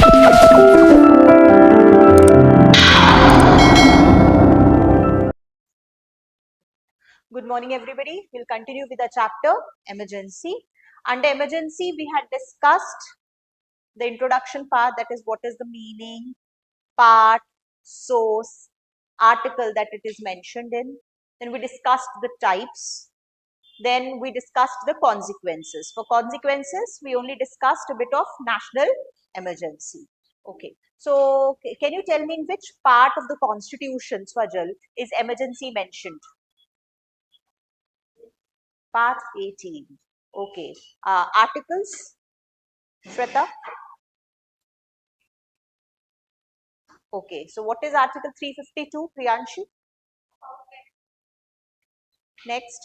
Good morning, everybody. We'll continue with the chapter emergency. Under emergency, we had discussed the introduction part, that is what is the meaning, part, source, article that it is mentioned in. Then we discussed the types. Then we discussed the consequences. For consequences, we only discussed a bit of national emergency. Okay. So, can you tell me in which part of the constitution, Swajal, is emergency mentioned? Part 18. Okay. Articles, Shweta? Okay. So, what is Article 352, Priyanshi? Next.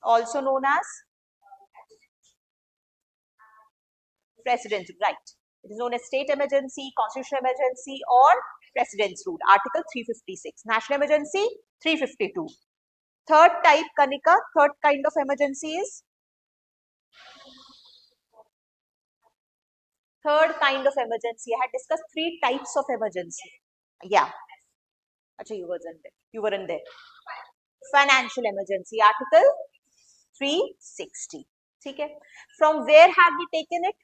Also known as President's Rule, right. It is known as state emergency, constitutional emergency, or President's Rule. Article 356. National emergency, 352. Third type, Kanika, third kind of emergency is? Third kind of emergency. I had discussed three types of emergency. Yeah. Achha, you weren't there. You weren't there. Financial emergency, Article 360. Okay. From where have we taken it?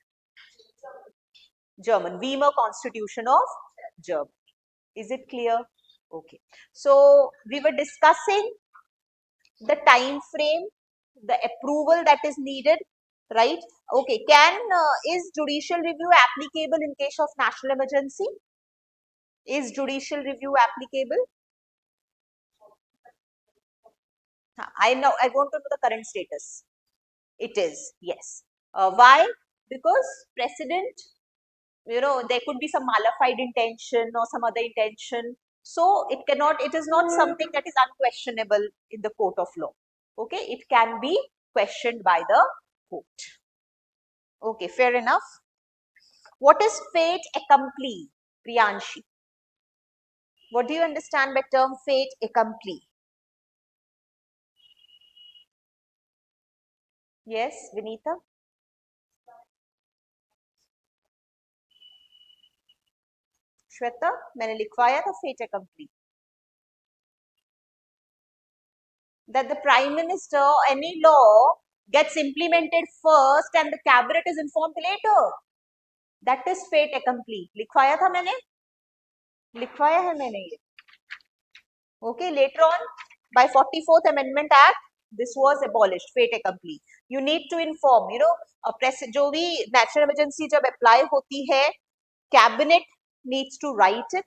German. Weimar Constitution of Germany. Is it clear? Okay. So we were discussing the time frame, the approval that is needed, right? Okay. Is judicial review applicable in case of national emergency? Is judicial review applicable? I want to know the current status. It is, yes. Why? Because President, there could be some malified intention or some other intention. So it is not something that is unquestionable in the court of law. Okay, it can be questioned by the court. Okay, fair enough. What is fait accompli, Priyanshi? What do you understand by term fait accompli? Yes, Vinita? Shweta, मैंने लिखवाया था fait accompli. That the Prime Minister or any law gets implemented first and the cabinet is informed later. That is fait accompli. लिखवाया था मैंने? लिखवाया है मैंने ये. Okay, later on, by 44th Amendment Act, this was abolished, fait accompli. You need to inform, जो भी national emergency जब apply होती है, cabinet needs to write it.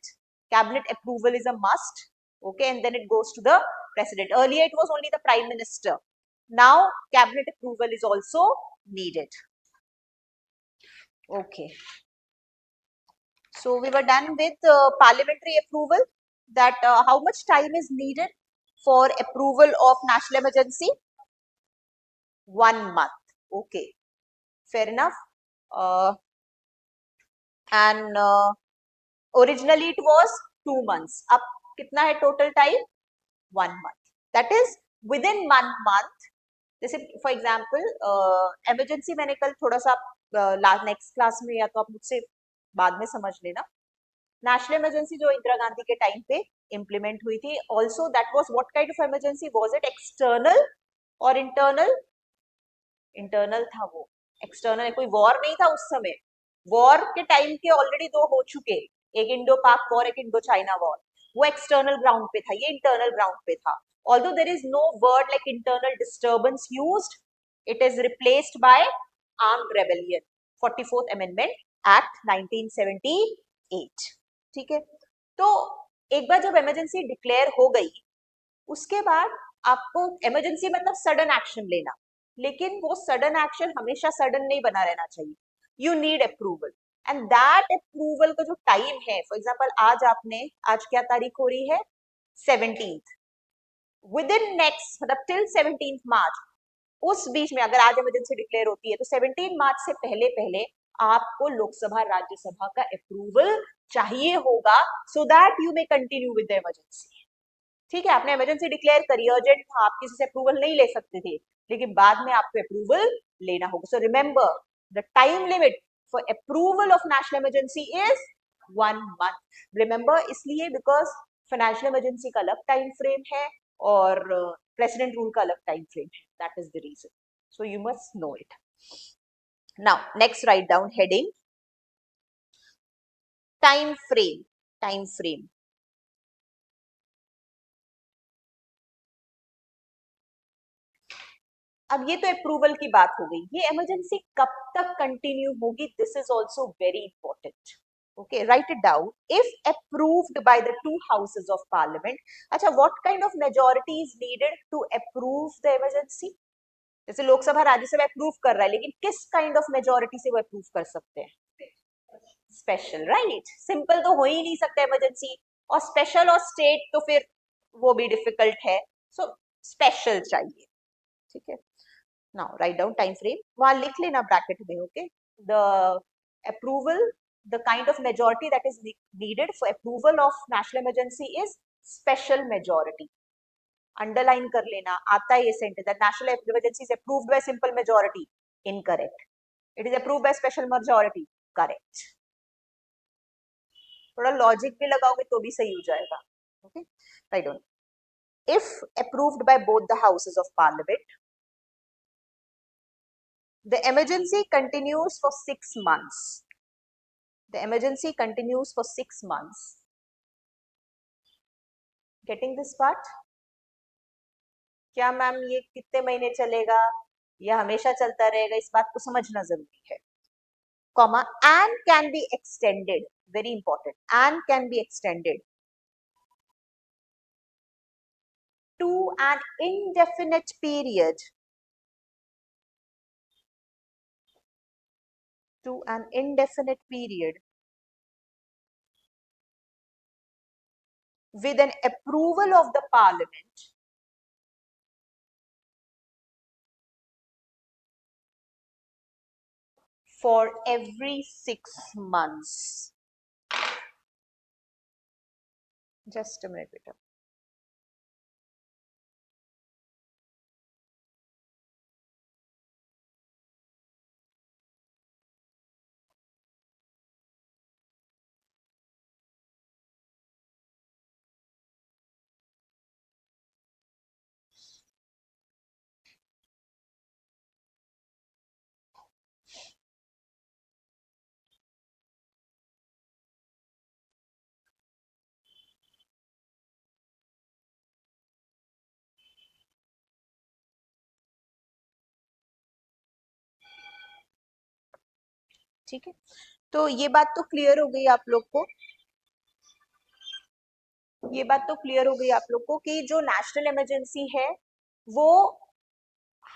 Cabinet approval is a must. Okay, and then it goes to the president. Earlier, it was only the prime minister. Now, cabinet approval is also needed. Okay. So, we were done with parliamentary approval. That how much time is needed for approval of national emergency? 1 month. Okay. Fair enough. And originally it was 2 months. Ab kitna hai total time? 1 month. That is within 1 month. जैसे for example emergency मैंने कल थोड़ा सा next class में या तो आप मुझसे बाद में समझ लेना. नेशनल इमरजेंसी जो इंदिरा गांधी के टाइम पे इम्प्लीमेंट हुई थी, also that was what kind of emergency was it? External और इंटरनल? इंटरनल था वो. एक्सटर्नल, कोई वॉर नहीं था उस समय. वॉर के टाइम के ऑलरेडी 2 हो चुके, एक इंडो पाक वॉर, एक इंडो चाइना वॉर. वो एक्सटर्नल ग्राउंड पे था, ये इंटरनल ग्राउंड पे था. Although there is no word like internal disturbance used, it is replaced by armed rebellion. 44th Amendment Act 1978. ठीक है. तो एक बार जब इमरजेंसी डिक्लेयर हो गई, उसके बाद आपको इमरजेंसी मतलब सडन एक्शन लेना, लेकिन वो सडन एक्शन हमेशा सडन नहीं बना रहना चाहिए. You need approval, and that approval का जो टाइम है, फॉर एग्जाम्पल आज क्या तारीख हो रही है? 17th. विदिन नेक्स्ट मतलब टिल 17th मार्च, उस बीच में अगर आज इमरजेंसी डिक्लेयर होती है तो 17 मार्च से पहले पहले आपको लोकसभा राज्यसभा का अप्रूवल चाहिए होगा, so that you may continue with the emergency. ठीक है, आपने इमरजेंसी डिक्लेयर करी, अर्जेंट था, आप किसी से अप्रूवल नहीं ले सकते थे, लेकिन बाद में आपको अप्रूवल लेना होगा. So remember, the time limit for approval of national emergency is 1 month. Remember इसलिए because financial emergency का अलग time frame है और president rule का अलग time frame है. That is the reason. So you must know it. Now next write down heading time frame. Time frame. अब ये तो अप्रूवल की बात हो गई. ये इमरजेंसी कब तक कंटिन्यू होगी? This is also very important. Okay, write it down. If approved by the two houses of parliament. अच्छा, what kind of majority is needed to approve the emergency? जैसे लोकसभा राज्यसभा अप्रूव कर रहा है, लेकिन किस काइंड ऑफ मेजॉरिटी से वो approve कर सकते हैं? Special, right. सिंपल तो हो ही नहीं सकता इमरजेंसी, और स्पेशल और स्टेट तो फिर वो भी डिफिकल्ट है. सो स्पेशल चाहिए. ठीक है. Now write down time frame. वहां लिख लेना ब्रैकेट में. Okay, the approval, the kind of majority that is needed for approval of national emergency is special majority. Underline कर लेना. आता है ये sentence, that national emergency is approved by simple majority. Incorrect. It is approved by special majority. Correct. थोड़ा logic भी लगाओगे तो भी सही हो जाएगा. Okay, write down. If approved by both the houses of parliament, the emergency continues for 6 months. The emergency continues for 6 months. Getting this part? क्या ma'am ये कितने महीने चलेगा या हमेशा चलता रहेगा? इस बात को समझना जरूरी है. Comma, and can be extended. Very important. And can be extended to an indefinite period. To an indefinite period with an approval of the parliament for every 6 months. Just a minute, beta. ठीक है, तो ये बात तो clear हो गई आप लोग को. ये बात तो क्लियर हो गई आप लोग को कि जो नेशनल इमरजेंसी है वो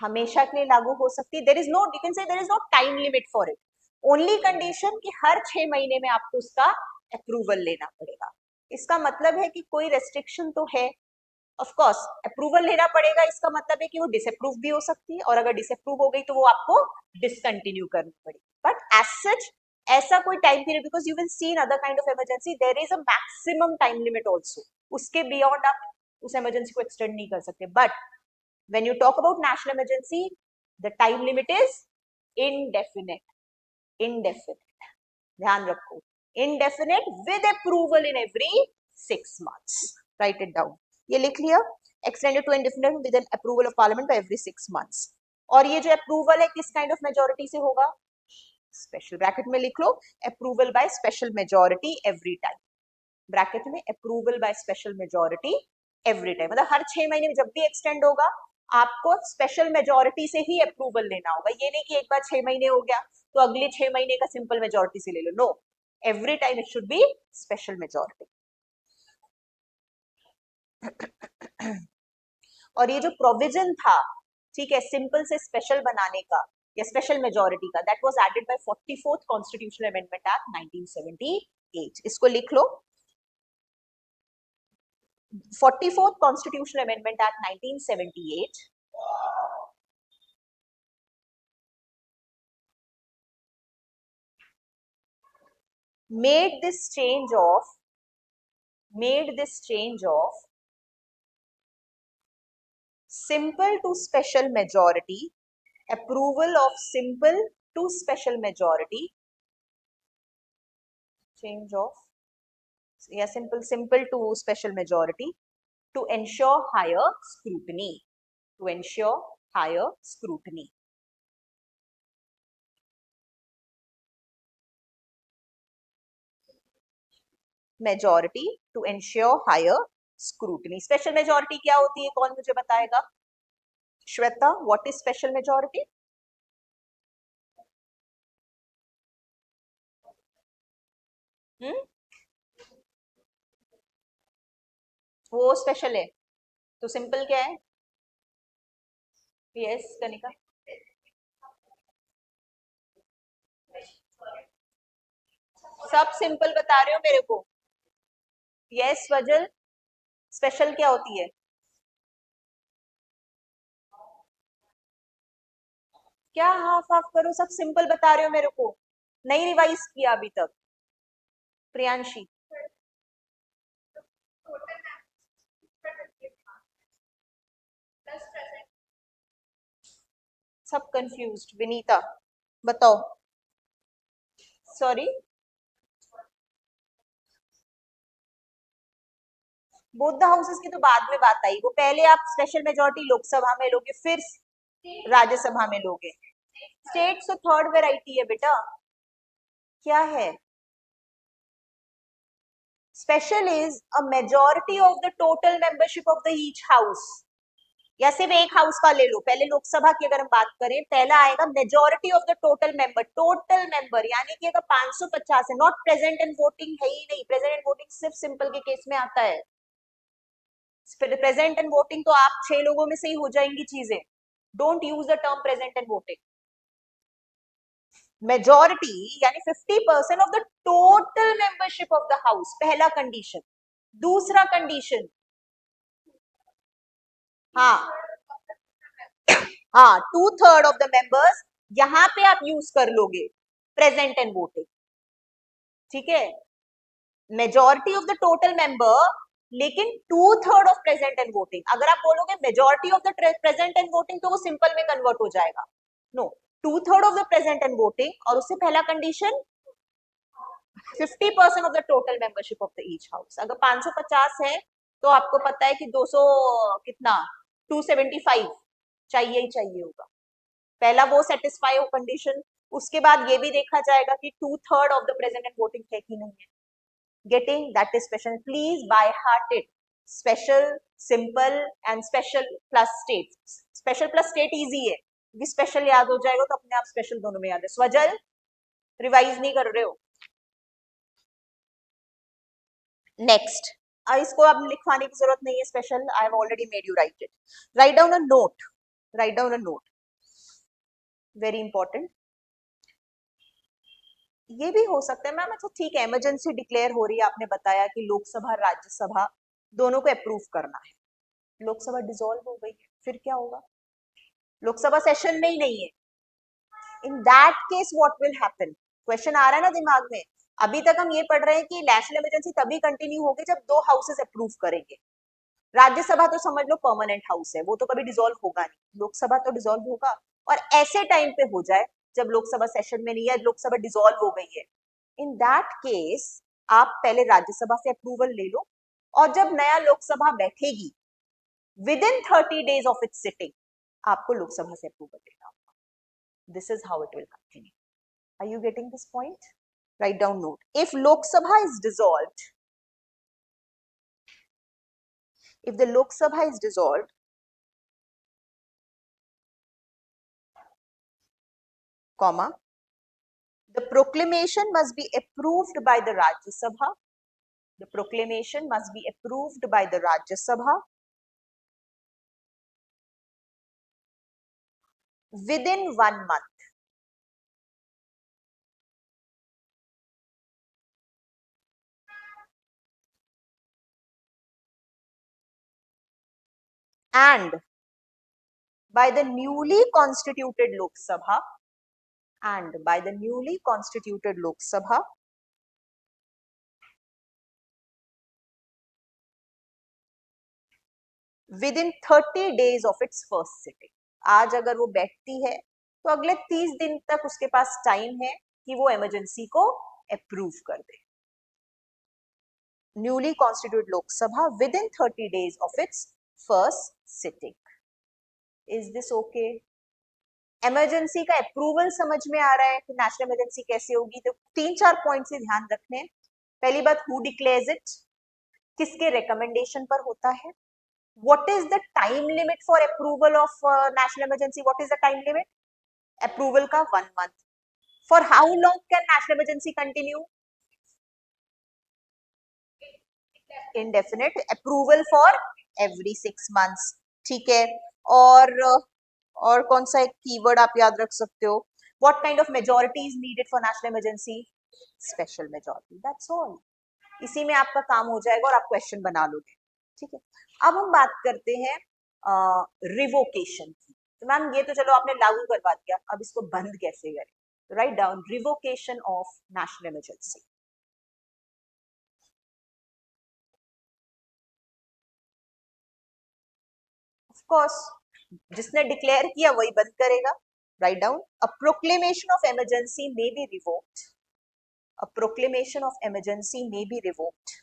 हमेशा के लिए लागू हो सकती है. There is no, you can say there is no time limit for it. Only condition कि हर 6 महीने में आपको उसका अप्रूवल लेना पड़ेगा. इसका मतलब है कि कोई रेस्ट्रिक्शन तो है. ऑफ कोर्स अप्रूवल लेना पड़ेगा, इसका मतलब है कि वो डिसअप्रूव भी हो सकती है, और अगर डिसअप्रूव हो गई तो वो आपको डिसकंटिन्यू करनी पड़ेगी. बट एज सच ऐसा कोई time period, because you will see in other kind of emergency there is a maximum time limit also. उसके बियॉन्ड आप उस इमरजेंसी को एक्सटेंड नहीं कर सकते. But when you talk about national emergency, the time limit is indefinite. Indefinite. ध्यान रखो. Indefinite with approval in every 6 months. Write it down. ये लिख लिया. Extended to indefinite with an approval of parliament by every 6 months. और ये जो approval है किस kind of majority से होगा? Special. ब्रैकेट में लिख लो approval by special majority every time. Bracket में approval by special majority every time. मतलब हर 6 महीने में जब भी एक्सटेंड होगा आपको स्पेशल मेजोरिटी से ही अप्रूवल लेना होगा. ये नहीं कि एक बार 6 महीने हो गया तो अगले 6 महीने का सिंपल मेजोरिटी से ले लो. No, every time it should be special majority. और ये जो प्रोविजन था, ठीक है, सिंपल से स्पेशल बनाने का या स्पेशल मेजोरिटी का, that was added by 44th constitutional amendment act 1978. इसको लिख लो. 44th Constitutional Amendment Act 1978 made this change of simple to special majority approval of simple to special majority, change of, yeah, simple to special majority to ensure higher scrutiny, to ensure higher scrutiny. Majority to ensure higher scrutiny. Special majority क्या होती है, कौन मुझे बताएगा? Shweta, what is special majority? वो special है, तो simple क्या है? यस कनिका, सब सिंपल बता रहे हो मेरे को। यस वजल, स्पेशल क्या होती है? क्या हाफ हाफ करो, सब सिंपल बता रहे हो मेरे को, नहीं रिवाइज किया अभी तक। प्रियांशी, सब कंफ्यूज्ड। विनीता बताओ। सॉरी, बोथ द हाउसेस की तो बाद में बात आई, वो पहले आप स्पेशल मेजोरिटी लोकसभा में लोगे फिर राज्यसभा में लोगे। स्टेट्स तो थर्ड वेराइटी है बेटा। क्या है? Special is a majority of the total membership of the each house, या सिर्फ एक हाउस का ले लो। पहले लोकसभा की अगर हम बात करें, पहला आएगा majority of the total member, total member, यानी कि अगर 550 है, नॉट प्रेजेंट एंड वोटिंग है ही नहीं, प्रेजेंट एंड वोटिंग सिर्फ सिंपल के केस में आता है। प्रेजेंट एंड वोटिंग तो आप 6 लोगों में से ही हो जाएंगी चीजें। Don't use the term present and voting. Majority यानी 50% of the total membership of the house, पहला कंडीशन। दूसरा कंडीशन, हाँ हाँ, 2/3 ऑफ द मेंबर्स, यहां पे आप यूज कर लोगे प्रेजेंट एंड वोटिंग। ठीक है, majority of the total member, लेकिन 2/3 ऑफ प्रेजेंट एंड वोटिंग। अगर आप बोलोगे majority of the present and voting, तो वो सिंपल में कन्वर्ट हो जाएगा। No, 2/3 of the present and voting, और उससे पहला condition 50% of the total membership of the each house. अगर 550 है तो आपको पता है कि 200 कितना, 275 चाहिए ही चाहिए होगा। पहला वो सेटिस्फाई हो कंडीशन, उसके बाद ये भी देखा जाएगा कि 2/3 of the present and voting है कि नहीं है। Getting that is special, please by heart it. Special, simple and special plus state. Special plus state easy है, क्योंकि स्पेशल याद हो जाएगा तो अपने आप स्पेशल दोनों में याद है। स्वजल, रिवाइज नहीं कर रहे हो? नेक्स्ट, इसको अब लिखवाने की जरूरत नहीं है special, I have already made you right it. Write down a note, write down a note, very important. ये भी हो सकता है मैम, अच्छा ठीक है, इमरजेंसी डिक्लेयर हो रही है, आपने बताया कि लोकसभा राज्यसभा दोनों को अप्रूव करना है। लोकसभा डिसॉल्व हो गई है, फिर क्या होगा? लोकसभा सेशन में ही नहीं है। In that case what will happen? Question आ रहा है ना दिमाग में। अभी तक हम ये पढ़ रहे हैं कि नेशनल इमरजेंसी तभी कंटिन्यू होगी जब दो हाउसेस अप्रूव करेंगे। राज्यसभा तो समझ लो परमानेंट हाउस है, वो तो कभी डिसॉल्व होगा नहीं। लोकसभा तो डिसॉल्व होगा, और ऐसे टाइम पे हो जाए जब लोकसभा सेशन में नहीं है, लोकसभा डिसॉल्व हो गई है। इन दैट केस आप पहले राज्यसभा से अप्रूवल ले लो, और जब नया लोकसभा बैठेगी within 30 days of its sitting, आपको लोकसभा से अप्रूवल लेना होगा। This is how it will continue. Are you getting this point? Right down note, if Lok Sabha is dissolved, if the Lok Sabha is dissolved, comma, the proclamation must be approved by the Rajya Sabha. The proclamation must be approved by the Rajya Sabha within 1 month. And by the newly constituted Lok Sabha, and by the newly constituted Lok Sabha within 30 days of its first sitting. आज अगर वो बैठती है तो अगले 30 दिन तक उसके पास टाइम है कि वो इमरजेंसी को अप्रूव कर दे. Newly constituted Lok Sabha within 30 days of its first sitting. Is this okay? Emergency का अप्रूवल समझ में आ रहा है कि नेशनल इमरजेंसी कैसे होगी? तो 3-4 पॉइंट से ध्यान रखने. पहली बात, हु डिक्लेयर्स इट, किसके रिकमेंडेशन पर होता है. What is the time limit for approval of national emergency? What is the time limit? Approval का 1 month. For how long can national emergency continue? Indefinite. Approval for every 6 months. ठीक है. और कौन सा एक कीवर्ड आप याद रख सकते हो? What kind of majority is needed for national emergency? Special majority. That's all. इसी में आपका काम हो जाएगा और आप क्वेश्चन बना लोगे. ठीक है. अब हम बात करते हैं रिवोकेशन की. तो मैम ये तो चलो आपने लागू करवा दिया, अब इसको बंद कैसे करें? Write down revocation of national emergency. Of course जिसने डिक्लेयर किया वही बंद करेगा. Write down a proclamation of emergency may be revoked. A proclamation of emergency may be revoked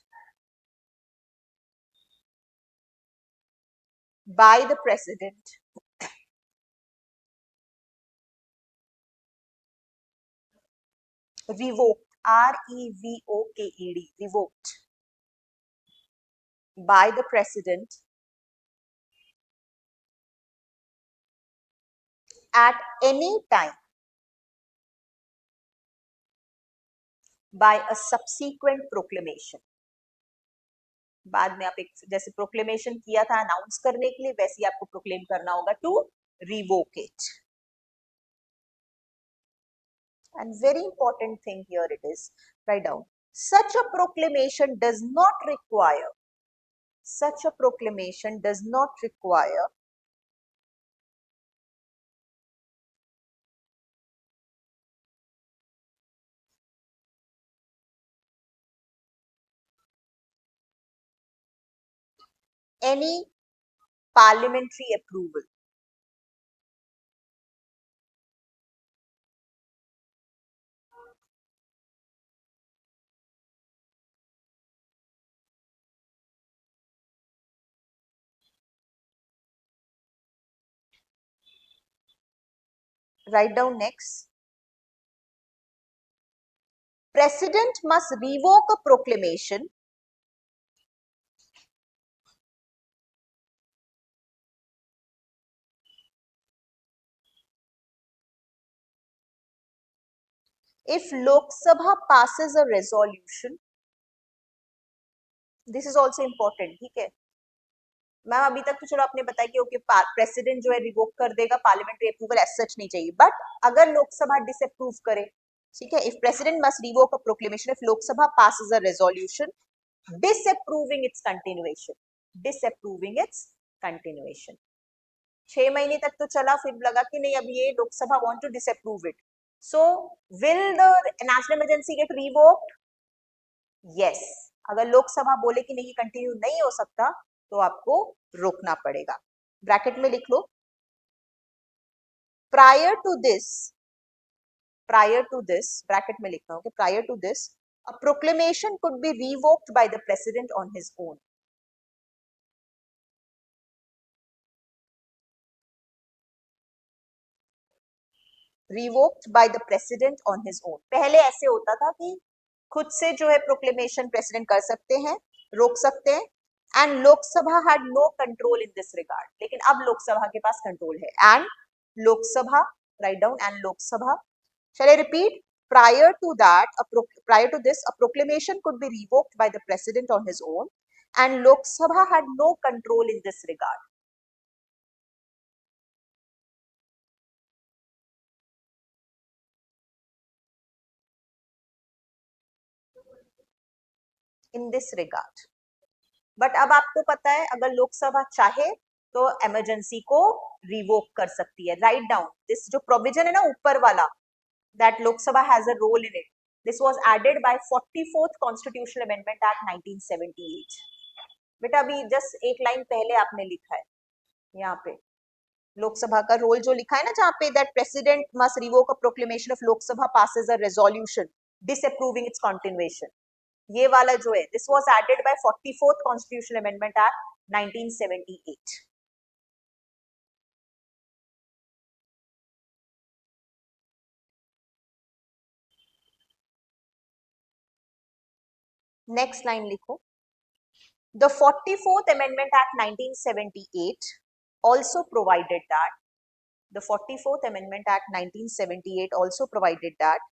by the president revoked, revoked, revoked by the president at any time by a subsequent proclamation. बाद में आप एक जैसे proclamation किया था announce करने के लिए, वैसे ही आपको प्रोक्लेम करना होगा to revoke it. And very important thing here it is, write down, such a proclamation does not require, such a proclamation does not require any parliamentary approval. Write down next. President must revoke a proclamation if Lok Sabha passes a resolution. This is also important. ठीक है ma'am, अभी तक तो चलो आपने बताया कि okay president जो है रिवोक कर देगा, पार्लियामेंट्री अप्रूवल एज सच नहीं चाहिए. बट अगर लोकसभा डिसअप्रूव करे, ठीक है, if president must revoke a proclamation if Lok Sabha passes a resolution disapproving its continuation, disapproving its continuation. 6 महीने तक तो चला, फिर लगा कि नहीं अब ये Lok Sabha want to disapprove it. So will the national emergency get revoked? Yes. अगर लोकसभा बोले कि नहीं कंटिन्यू नहीं हो सकता तो आपको रोकना पड़ेगा. ब्रैकेट में लिख लो, prior to this, prior to this, bracket में लिखना होगा, prior to this a proclamation could be revoked by the president on his own. Revoked by the president on his own. पहले ऐसे होता था कि खुद से जो है प्रोक्लेमेशन प्रेसिडेंट कर सकते हैं, रोक सकते हैं, and Lok Sabha had no control in this regard. लेकिन अब लोकसभा के पास कंट्रोल है. And Lok Sabha, right down, and Lok Sabha, shall I repeat? Prior to that, prior to this, a proclamation could be revoked by the president on his own, and Lok Sabha had no control in this regard. In this regard. But अब आपको पता है अगर लोकसभा चाहे तो emergency को revoke कर सकती है. राइट डाउन दिस जो प्रोविजन है ना ऊपर वाला, that Lok Sabha has a role in it, this was added by 44th constitutional amendment act 1978. बेटा अभी जस्ट एक लाइन पहले आपने लिखा है यहाँ पे, लोकसभा का रोल जो लिखा है ना जहां पे that president must revoke a proclamation of Lok Sabha passes a resolution disapproving its continuation, ये वाला जो है this was added by 44th constitutional amendment act 1978. Next line लिखो, the 44th Amendment Act 1978 also provided that the 44th Amendment Act 1978 also provided that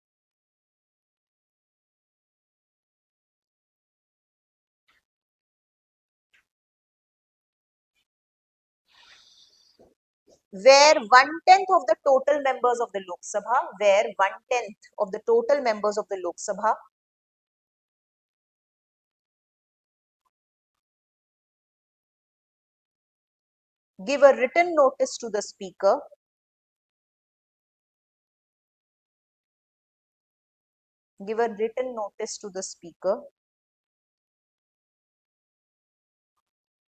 where one-tenth of the total members of the Lok Sabha, where one-tenth of the total members of the Lok Sabha give a written notice to the Speaker, give a written notice to the Speaker,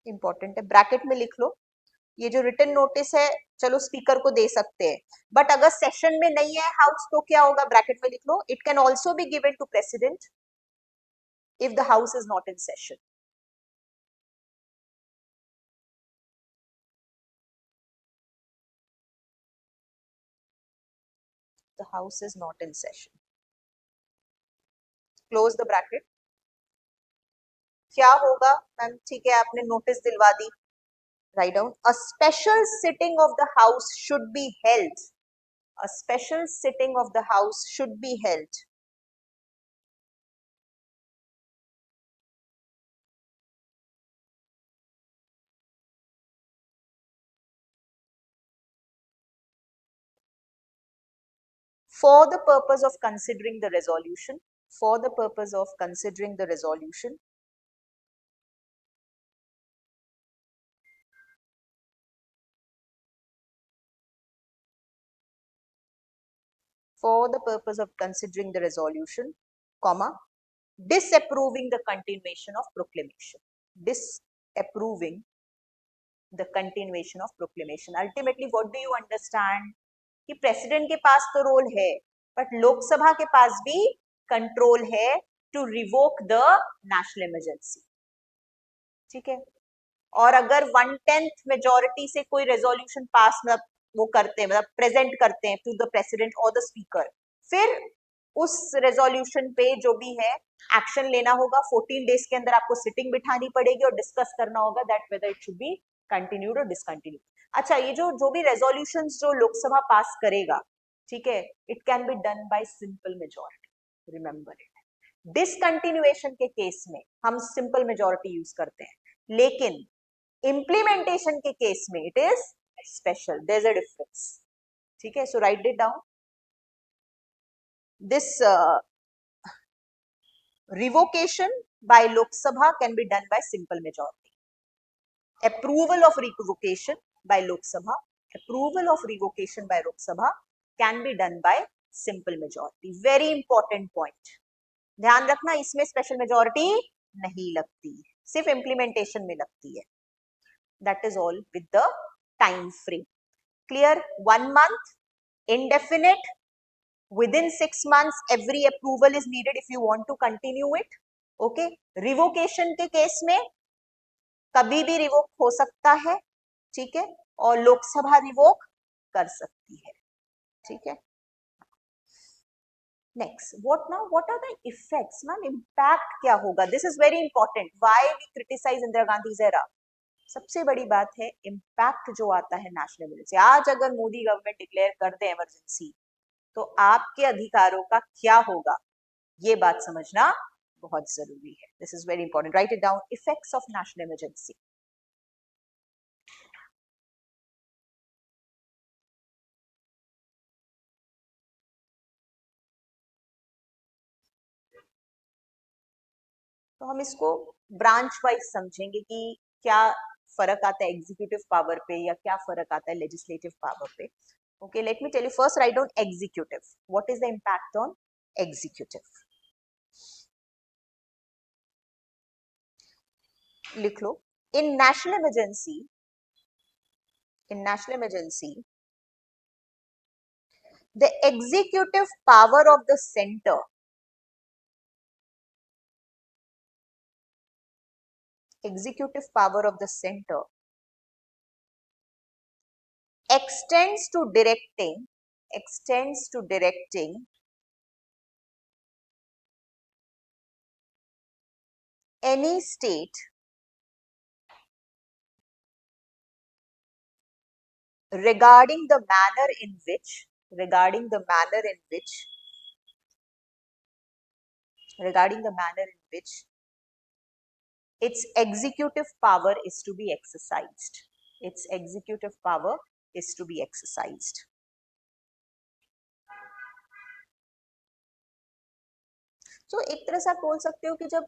important है, bracket में लिख लो, ये जो written notice है चलो speaker को दे सकते हैं, बट अगर सेशन में नहीं है हाउस तो क्या होगा, ब्रैकेट में लिख लो, it can also be given to president if the house is not in session. The house is not in session. Close the bracket. क्या होगा मैम, ठीक है आपने नोटिस दिलवा दी, write down a special sitting of the house should be held, a special sitting of the house should be held for the purpose of considering the resolution, for the purpose of considering the resolution for the purpose of considering the resolution, comma, disapproving the continuation of proclamation, disapproving the continuation of proclamation. Ultimately what do you understand कि president के पास तो role है but Lok Sabha के पास भी control है to revoke the national emergency, ठीक है, और अगर 1/10 मेजोरिटी से कोई रेजोल्यूशन पास मतलब वो करते हैं मतलब प्रेजेंट करते हैं टू द प्रेसिडेंट और द स्पीकर, फिर उस रेजोल्यूशन पे जो भी है एक्शन लेना होगा, 14 डेज के अंदर आपको सिटिंग बिठानी पड़ेगी और डिस्कस करना होगा that whether it should be continued और डिसकंटिन्यूड. अच्छा, ये जो भी रेजोल्यूशंस जो लोकसभा पास करेगा, ठीक है, it can be done by simple majority, remember it. Discontinuation के केस में हम सिंपल मेजोरिटी यूज करते हैं, लेकिन इम्प्लीमेंटेशन के केस में it is special, there is a difference, ठीक है. So write it down, this revocation by Lok Sabha can be done by simple majority. Approval of revocation by Lok Sabha, approval of revocation by Lok Sabha can be done by simple majority. Very important point. ध्यान रखना इसमें special majority नहीं लगती, सिर्फ implementation में लगती है. That is all with the time frame. Clear? 1 month, indefinite, within 6 months every approval is needed if you want to continue it. Okay, revocation के केस में कभी भी रिवोक हो सकता है, ठीक है, और लोकसभा रिवोक कर सकती है, ठीक है. Next, what are the effects ma'am, impact क्या होगा, this is very important, why we criticise Indira Gandhi era. सबसे बड़ी बात है इम्पैक्ट जो आता है नेशनल इमरजेंसी. आज अगर मोदी गवर्नमेंट डिक्लेयर कर दे इमरजेंसी तो आपके अधिकारों का क्या होगा, ये बात समझना बहुत जरूरी है. This is very important, right it down, effects of national emergency. तो हम इसको ब्रांच वाइज समझेंगे कि क्या फर्क आता है एग्जीक्यूटिव पावर पे या क्या फर्क आता है लेजिस्लेटिव पावर पे. Okay, let me tell you first, write down executive. What is the impact on executive, लिख लो. In national emergency, in national emergency, the executive power of the center extends to directing any state regarding the manner in which its executive power is to be exercised. its executive power is to be exercised. तो एक तरह से आप बोल सकते हो कि जब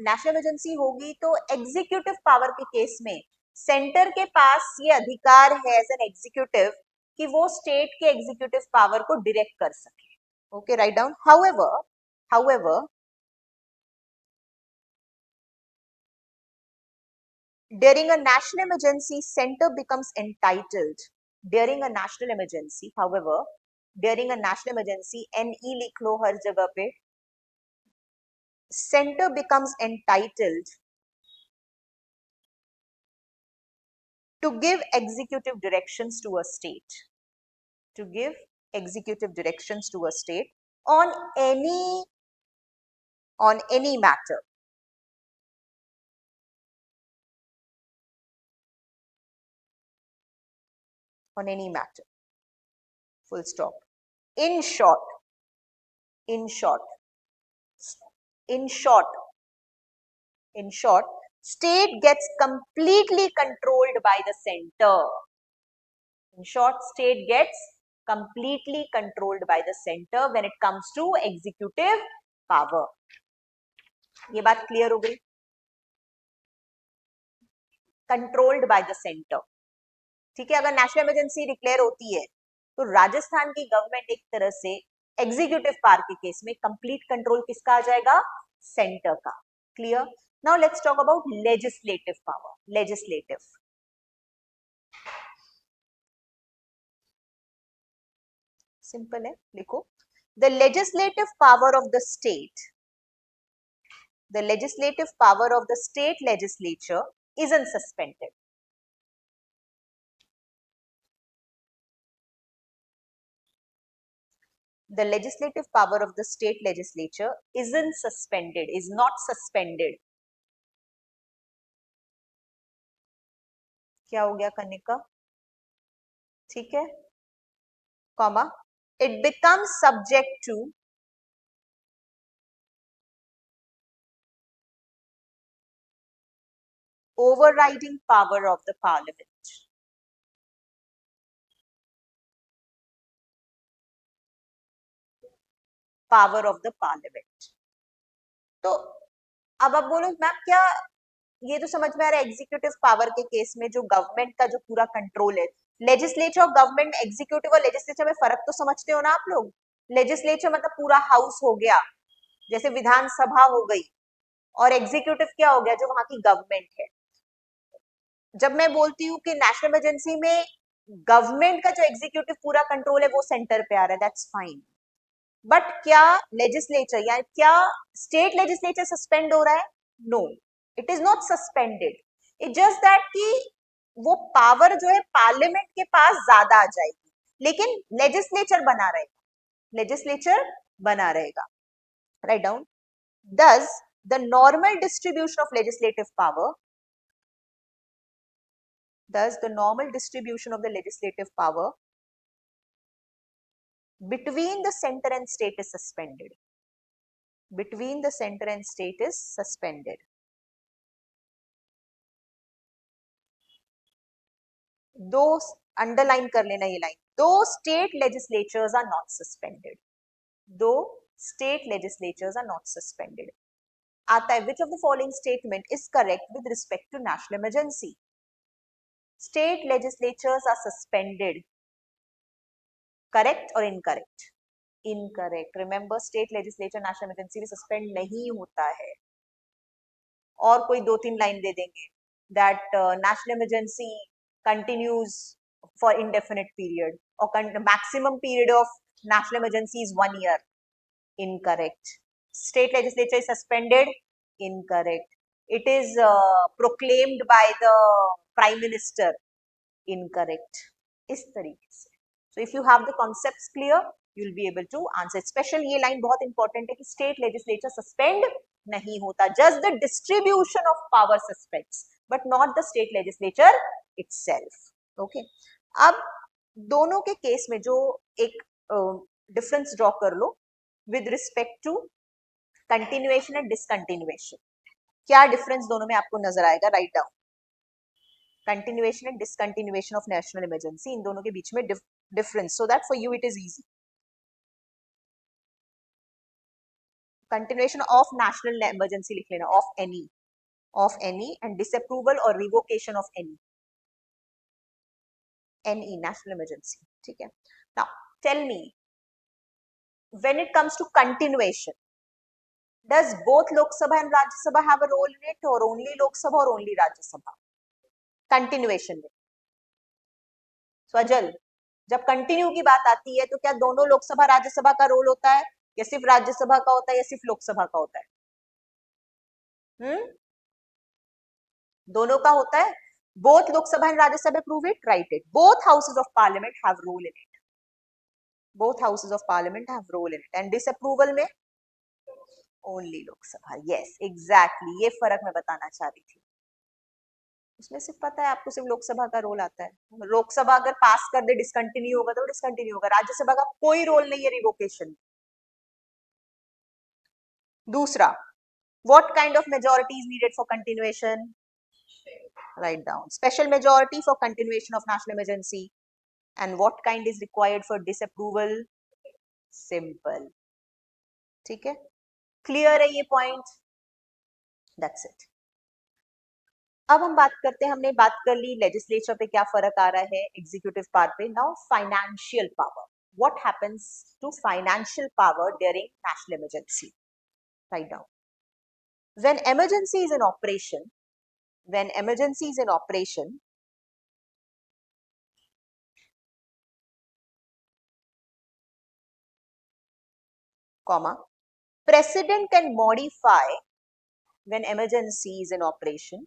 नेशनल इमरजेंसी होगी तो एग्जीक्यूटिव पावर के केस में सेंटर के पास ये अधिकार है एज एन एग्जीक्यूटिव कि वो स्टेट के एग्जीक्यूटिव पावर को डायरेक्ट कर सके. Okay, write down. However during a national emergency, center becomes entitled. during a national emergency NE लिख लो हर जगह पे. center becomes entitled to give executive directions to a state on any matter. Full stop. In short, state gets completely controlled by the center. State gets completely controlled by the center when it comes to executive power. ये बात clear हो गई? Controlled by the centre. ठीक है, अगर national emergency declare होती है तो राजस्थान की गवर्नमेंट एक तरह से एग्जीक्यूटिव पावर के केस में कंप्लीट कंट्रोल किसका आ जाएगा? सेंटर का. Clear? Now let's talk about legislative power. Simple है, लिखो. The legislative power of the state legislature isn't suspended. The legislative power of the state legislature is not suspended. क्या हो गया कनिका? ठीक है, comma. It becomes subject to overriding power of the parliament. तो अब आप बोलो मैम क्या ये तो समझ में आ रहा है एग्जीक्यूटिव पावर के केस में जो गवर्नमेंट का जो पूरा कंट्रोल है. लेजिस्लेचर और गवर्नमेंट, एग्जीक्यूटिव और लेजिस्लेचर में फर्क तो समझते हो ना आप लोग? लेजिस्लेचर मतलब पूरा हाउस हो गया, जैसे विधानसभा हो गई, और एग्जीक्यूटिव क्या हो गया? जो वहां की गवर्नमेंट है. जब मैं बोलती हूँ कि नेशनल इमरजेंसी में गवर्नमेंट का जो एग्जीक्यूटिव पूरा कंट्रोल है वो सेंटर पे आ रहा है, दैट्स फाइन. बट क्या लेजिस्लेचर या क्या स्टेट लेजिस्लेचर सस्पेंड हो रहा है? No, it is not suspended. It just that कि वो पावर जो है पार्लियामेंट के पास ज्यादा आ जाएगी, लेकिन लेजिस्लेचर बना रहेगा. Write down. Thus, the normal distribution of legislative power between the center and state is suspended. Those, underline कर लेना ये line. Though state legislatures are not suspended. आता है, which of the following statement is correct with respect to national emergency? State legislatures are suspended. Correct or incorrect? Incorrect. Remember, state legislature national emergency में suspend नहीं होता है. और कोई 2-3 line दे देंगे that national emergency continues for indefinite period, or the maximum period of national emergency is 1 year. Incorrect. State legislature is suspended. Incorrect. It is proclaimed by the prime minister. Incorrect. इस तरीके से. So if you have the concepts clear, you will be able to answer. Special ये line बहुत important है कि state legislature suspend नहीं होता. Just the distribution of power suspends, but not the state legislature itself. Okay. अब दोनों के case में जो एक डिफरेंस ड्रॉ कर लो with respect to continuation and discontinuation. क्या डिफरेंस दोनों में आपको नजर आएगा? Write down. Continuation and discontinuation of national emergency, इन दोनों के बीच में difference, so that for you it is easy. Continuation of national emergency लिख लेना, ऑफ एनी एंड डिसअप्रूवल और revocation of any national emergency. ठीक है. Now tell me, when it comes to continuation, does both Lok Sabha and Rajya Sabha have a role in it, or only Lok Sabha or only Rajya Sabha? Continuation में. So अजल, जब continue की बात आती है तो क्या दोनों लोकसभा राज्यसभा का रोल होता है, या सिर्फ राज्यसभा का होता है, या सिर्फ लोकसभा का होता है? दोनों का होता है. Both Lok Sabha and Rajya Sabha prove it, write it. Both houses of parliament have role in it. Both houses of parliament have role in it. And disapproval में only Lok Sabha. Yes, exactly. ये फर्क मैं बताना चाह रही थी. उसमें सिर्फ पता है आपको सिर्फ लोकसभा का रोल आता है. लोकसभा अगर पास कर दे डिसकंटिन्यू होगा तो डिसकंटिन्यू होगा. राज्यसभा का कोई रोल नहीं है रिवोकेशन. दूसरा, what kind of majority is needed for continuation? Write down. Special majority for continuation of national emergency. And what kind is required for disapproval? Simple. ठीक है. क्लियर है ये पॉइंट? That's it. अब हम बात करते हैं, हमने बात कर ली लेजिस्लेचर पे क्या फर्क आ रहा है, एग्जीक्यूटिव पावर पे. Now financial power. What happens to financial power during national emergency? Write down. When emergency is in operation, comma, president can modify when emergency is in operation.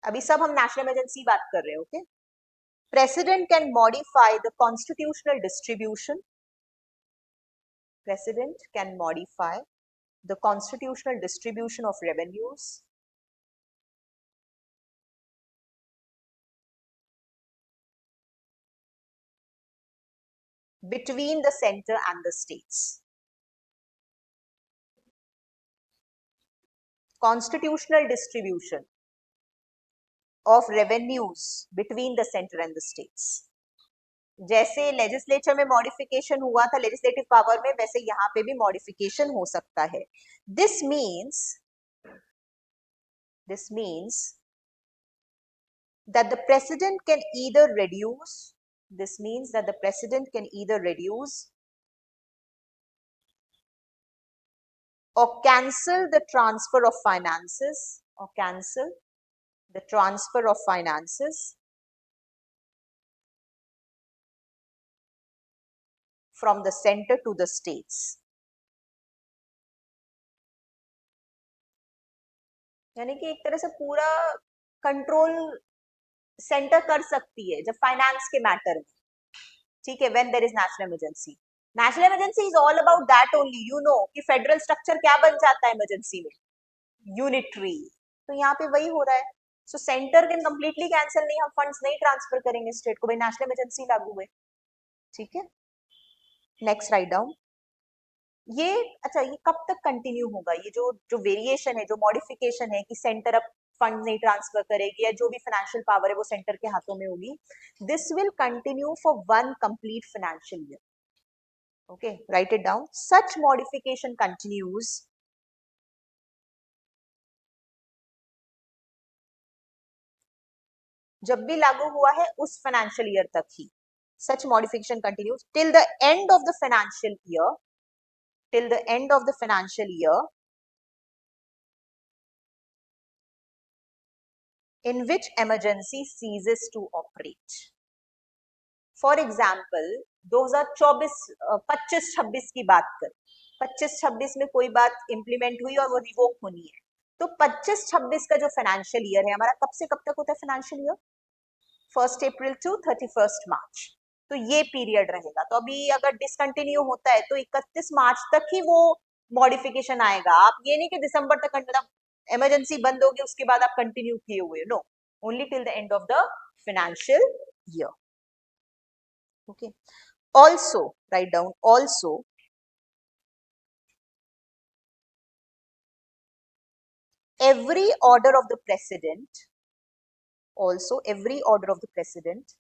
अभी सब हम national emergency बात कर रहे हैं, okay? President can modify the constitutional distribution. President can modify the constitutional distribution of revenues between the center and the states. Constitutional distribution of revenues between the center and the states. जैसे legislature में modification हुआ था legislative power में, वैसे यहाँ पे भी modification हो सकता है. This means that the president can either reduce, or cancel the transfer of finances, from the center to the states. यानी कि एक तरह से पूरा कंट्रोल सेंटर कर सकती है जब फाइनेंस के मैटर में. ठीक है. When there is national emergency. National emergency is all about that only. You know कि फेडरल स्ट्रक्चर क्या बन जाता है इमरजेंसी में? यूनिटरी. तो यहाँ पे वही हो रहा है. So centre can completely cancel नहीं, हम फंड्स नहीं ट्रांसफर करेंगे स्टेट को, भाई नेशनल इमरजेंसी लागू है. ठीक है. Next write down. ये अच्छा, ये कब तक कंटिन्यू होगा? ये जो वेरिएशन है, जो मॉडिफिकेशन है कि सेंटर अब फंड नहीं ट्रांसफर करेगी या जो भी फाइनेंशियल पावर है वो सेंटर के हाथों में होगी. This will continue for 1 complete financial year. Okay, write it down. Such modification continues जब भी लागू हुआ है उस फाइनेंशियल ईयर तक ही. Such modification continues till the end of the financial year, in which emergency ceases to operate. For example 2024 25-26 की बात कर, 25-26 में कोई बात इंप्लीमेंट हुई और वो रिवोक होनी है, तो 25-26 का जो फाइनेंशियल ईयर है हमारा कब से कब तक होता है फाइनेंशियल ईयर? 1 अप्रैल टू 31 मार्च, तो ये पीरियड रहेगा। तो अभी अगर डिसकंटिन्यू होता है तो 31 मार्च तक ही वो मॉडिफिकेशन आएगा। आप ये नहीं कि दिसंबर तक मतलब इमरजेंसी बंद होगी उसके बाद आप कंटिन्यू किए हुए, no, only till the end of the financial year. Okay. Also, write down also every order of the president, also every order of the president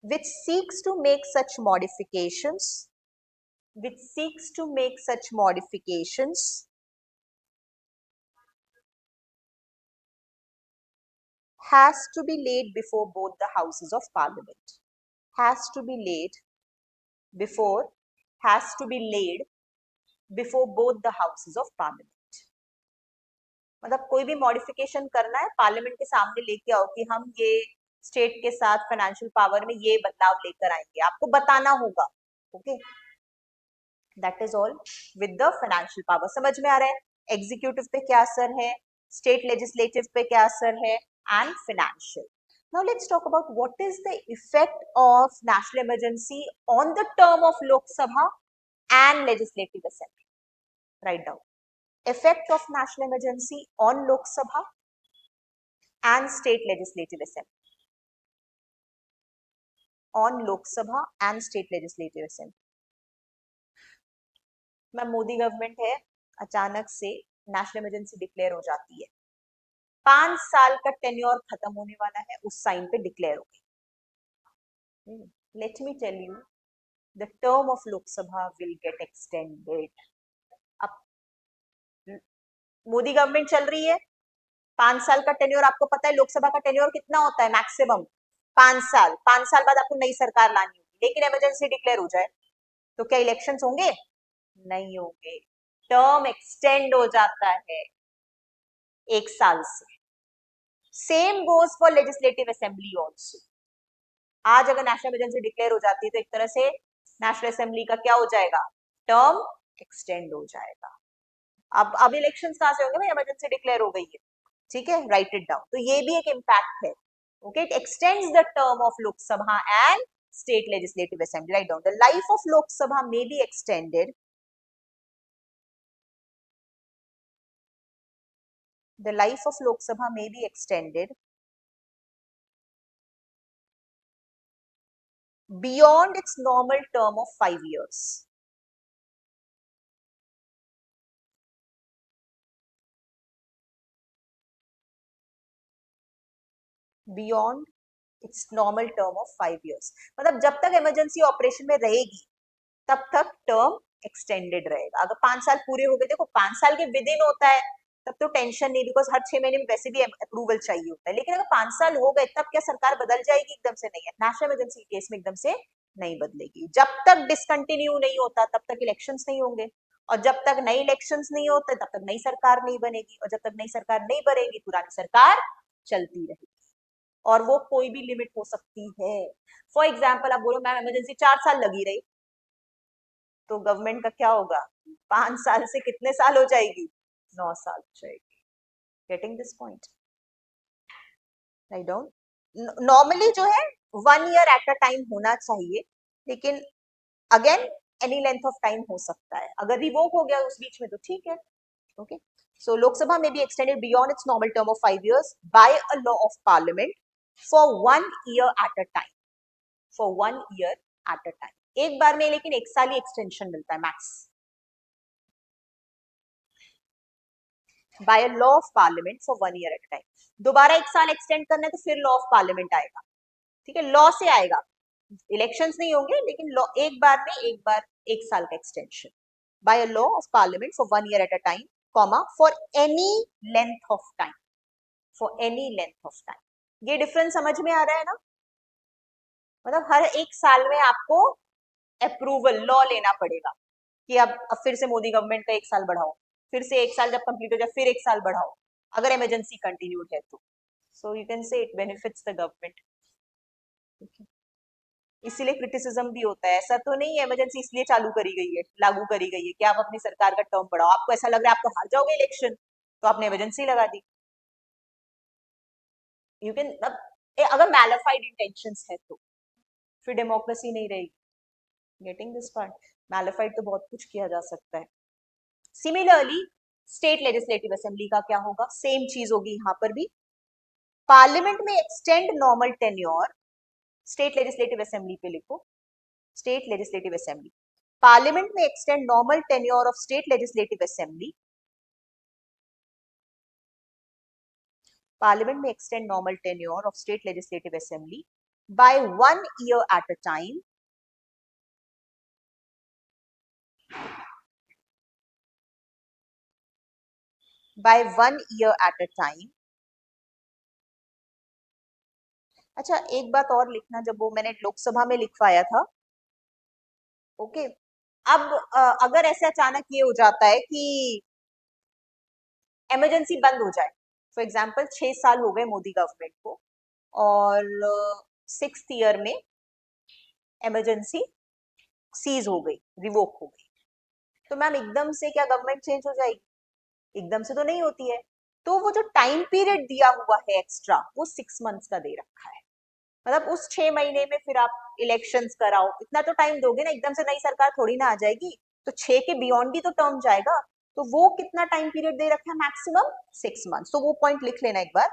which seeks to make such modifications, which seeks to make such modifications has to be laid before both the houses of parliament, has to be laid before, has to be laid before both the houses of parliament. मतलब कोई भी modification करना है parliament के सामने लेके आओ कि हम ये स्टेट के साथ फाइनेंशियल पावर में ये बदलाव लेकर आएंगे, आपको बताना होगा। Okay, that is all with the financial power. समझ में आ रहा है एग्जीक्यूटिव पे क्या असर है, स्टेट लेजिस्लेटिव पे क्या असर है, and financial. Now let's talk about what is the effect of national emergency on the term of Lok Sabha and legislative assembly. Write down effect of national emergency on Lok Sabha and state legislative assembly, on Lok Sabha and state legislative assembly। मैं Modi government है, अचानक से national emergency declare हो जाती है, 5 साल का tenure खत्म होने वाला है, उस साइन पे डिक्लेयर हो गई। Let me tell you the term of Lok Sabha will get extended. अब मोदी गवर्नमेंट चल रही है, 5 साल का टेन्योर, आपको पता है लोकसभा का टेन्योर कितना होता है मैक्सिमम? 5 साल। 5 साल बाद आपको नई सरकार लानी होगी, लेकिन इमरजेंसी डिक्लेयर हो जाए तो क्या इलेक्शंस होंगे? नहीं होंगे, टर्म एक्सटेंड हो जाता है 1 साल से। Same goes for legislative assembly also. आज अगर नेशनल इमरजेंसी डिक्लेयर हो जाती है तो एक तरह से नेशनल असेंबली का क्या हो जाएगा? टर्म एक्सटेंड हो जाएगा। अब इलेक्शंस कहां से होंगे भाई, इमरजेंसी डिक्लेयर हो गई है, ठीक है, राइट इट डाउन। तो ये भी एक इम्पैक्ट है। Okay, it extends the term of लोक सभा and state legislative assembly. Write down the life of लोक सभा may be extended, the life of Lok Sabha may be extended beyond its normal term of 5 years. Beyond its normal term of 5 years, मतलब जब तक emergency operation में रहेगी तब तक term extended रहेगा। अगर 5 साल पूरे हो गए, देखो 5 साल के विद इन होता है तब तो टेंशन नहीं, बिकॉज हर 6 महीने में वैसे भी अप्रूवल चाहिए होता है। लेकिन अगर 5 साल हो गए तब क्या सरकार बदल जाएगी? एकदम से नहीं है, नेशनल इमरजेंसी केस में एकदम से नहीं बदलेगी। जब तक डिसकंटिन्यू नहीं होता तब तक इलेक्शंस नहीं होंगे, और जब तक नई इलेक्शंस नहीं होते तब तक नई सरकार नहीं बनेगी, और जब तक नई सरकार नहीं बनेगी पुरानी सरकार चलती रहेगी, और वो कोई भी लिमिट हो सकती है। फॉर एग्जाम्पल आप बोलो मैम इमरजेंसी 4 साल लगी रही, तो गवर्नमेंट का क्या होगा? 5 साल से कितने साल हो जाएगी? 9 साल हो जाएगी। Getting this point? Right down. Normally जो है 1 ईयर एट अ टाइम होना चाहिए, लेकिन again any length of time हो सकता है। अगर रिवोक हो गया उस बीच में तो ठीक है। Okay, so Lok Sabha may be extended beyond its normal term of 5 years by a law of parliament for 1 year at a time, for 1 year at a time। एक बार में लेकिन 1 साल ही एक्सटेंशन मिलता है max. By law of parliament for 1 year at time. दोबारा 1 साल extend करना है तो फिर लॉ ऑफ पार्लियामेंट आएगा, ठीक है, लॉ से आएगा, इलेक्शंस नहीं होंगे, लेकिन लॉ एक बार में, एक बार 1 साल का extension bye law of parliament for 1 year at a time, comma, for any length of time, for any length of time. ये डिफरेंस समझ में आ रहा है ना? मतलब हर 1 साल में आपको अप्रूवल लॉ लेना पड़ेगा कि अब फिर से मोदी गवर्नमेंट का 1 साल बढ़ाओ, फिर से 1 साल जब कंप्लीट हो जाए फिर 1 साल बढ़ाओ। अगर इमरजेंसी कंटिन्यूड है तो। सो यू कैन से इट बेनिफिट्स द गवर्नमेंट। इसीलिए क्रिटिसिज्म भी होता है, ऐसा तो नहीं है इमरजेंसी इसलिए चालू करी गई है, लागू करी गई है कि आप अपनी सरकार का टर्म बढ़ाओ, आपको ऐसा लग रहा है आप तो हार जाओगे इलेक्शन, तो आपने इमरजेंसी लगा दी। यू कैन अब अगर मैलिफाइड इंटेंशंस है तो फिर डेमोक्रेसी नहीं रहेगी। Getting this part? मैलिफाइड तो बहुत कुछ किया जा सकता है। सिमिलरली स्टेट लेजिस्लेटिव असेंबली का क्या होगा, सेम चीज होगी यहां पर भी। पार्लियामेंट में extend normal tenure, state legislative assembly पे लिखो, स्टेट लेजिस्लेटिव असेंबली, पार्लियामेंट में extend normal tenure of state legislative assembly, parliament में extend normal tenure of state legislative assembly by 1 year at a time, by 1 year at a time। अच्छा एक बात और लिखना, जब वो मैंने लोकसभा में लिखवाया था, ओके, अब अगर ऐसे अचानक ये हो जाता है कि इमरजेंसी बंद हो जाए, फॉर एग्जाम्पल 6 साल हो गए मोदी गवर्नमेंट को और 6th ईयर में इमरजेंसी सीज हो गई, रिवोक हो गई, तो मैम एकदम से क्या गवर्नमेंट चेंज हो जाएगी? एकदम से तो नहीं होती है। तो वो जो टाइम पीरियड दिया हुआ है एक्स्ट्रा, वो 6 मंथ्स का दे रखा है। मतलब उस 6 महीने में फिर आप इलेक्शंस कराओ, इतना तो टाइम दोगे ना, एकदम से नई सरकार थोड़ी ना आ जाएगी, तो 6 के बियॉन्ड भी तो टर्म जाएगा। तो वो कितना टाइम पीरियड दे रखा है? Maximum 6 months. तो वो पॉइंट लिख लेना एक बार।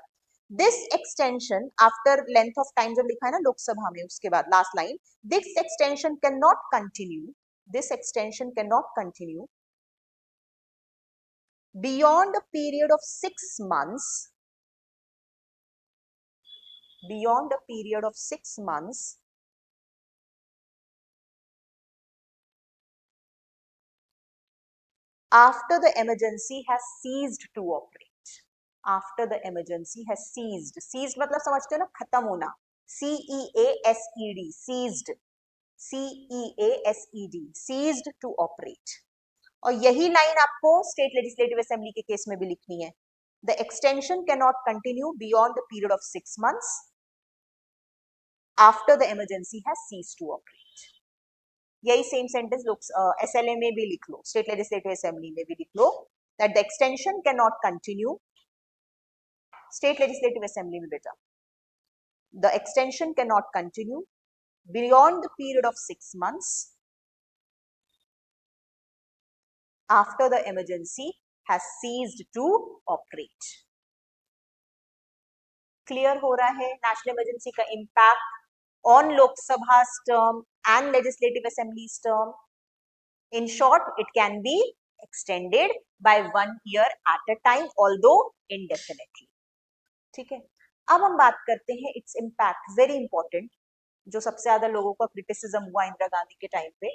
This extension after length of time, जब लिखा है ना लोकसभा में, उसके बाद last line, this extension can not continue, this extension can not continue beyond a period of 6 months, beyond a period of 6 months after the emergency has ceased to operate, after the emergency has ceased, ceased मतलब समझते हो ना, खत्म होना, CEASED, ceased, CEASED, ceased to operate। और यही line आपको state legislative assembly के केस में भी लिखनी है, the extension can not continue beyond the period of 6 months after the emergency has ceased to operate. यही सेम सेंटेंस लोग SLA में भी लिख लो, स्टेट लेजिस्लेटिव असेंबली में भी लिख लो, that the extension can not continue, state legislative assembly में बेटा, the extension can not continue beyond the period of 6 months after the emergency has ceased to operate। Clear हो रहा है नेशनल इमरजेंसी का impact on Lok Sabha term and legislative assemblies term? In short, it can be extended by 1 year at a time, although indefinitely। ठीक है, अब हम बात करते हैं इट्स इम्पैक्ट, वेरी इंपॉर्टेंट, जो सबसे ज्यादा लोगों का क्रिटिसिज्म हुआ इंदिरा गांधी के टाइम पे,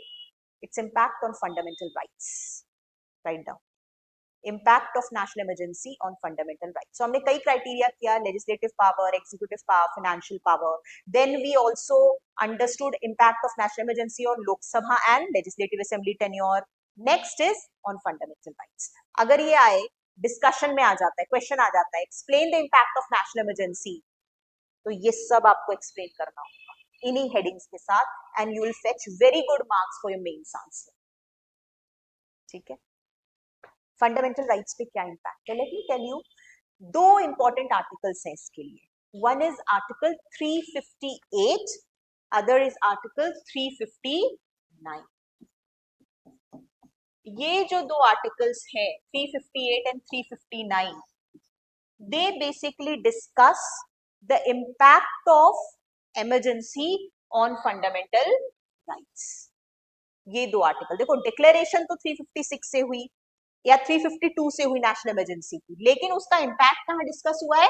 its impact on fundamental rights. Write down, impact of national emergency on fundamental rights. So हमने कई क्राइटेरिया किया, legislative power, executive power, financial power, then we also understood impact of national emergency on Lok Sabha and legislative assembly tenure. Next is on fundamental rights. अगर ये आए, discussion में आ जाता है, question आ जाता है, explain the impact of national emergency, तो ये सब आपको एक्सप्लेन करना होगा इन्हीं हेडिंग्स के साथ, and you will fetch very good marks for your mains answer. ठीक है, फंडामेंटल राइट्स पे क्या इम्पैक्ट है, लेट मी टेल यू। दो इंपॉर्टेंट आर्टिकल्स हैं इसके लिए, one is article 358, other is article 359। ये जो दो आर्टिकल्स हैं 358 and 359, they basically discuss the impact of emergency on fundamental rights. ये दो आर्टिकल देखो, डिक्लेरेशन तो 356 से हुई या 352 से हुई नेशनल इमरजेंसी की, लेकिन उसका इम्पैक्ट कहाँ डिस्कस हुआ है?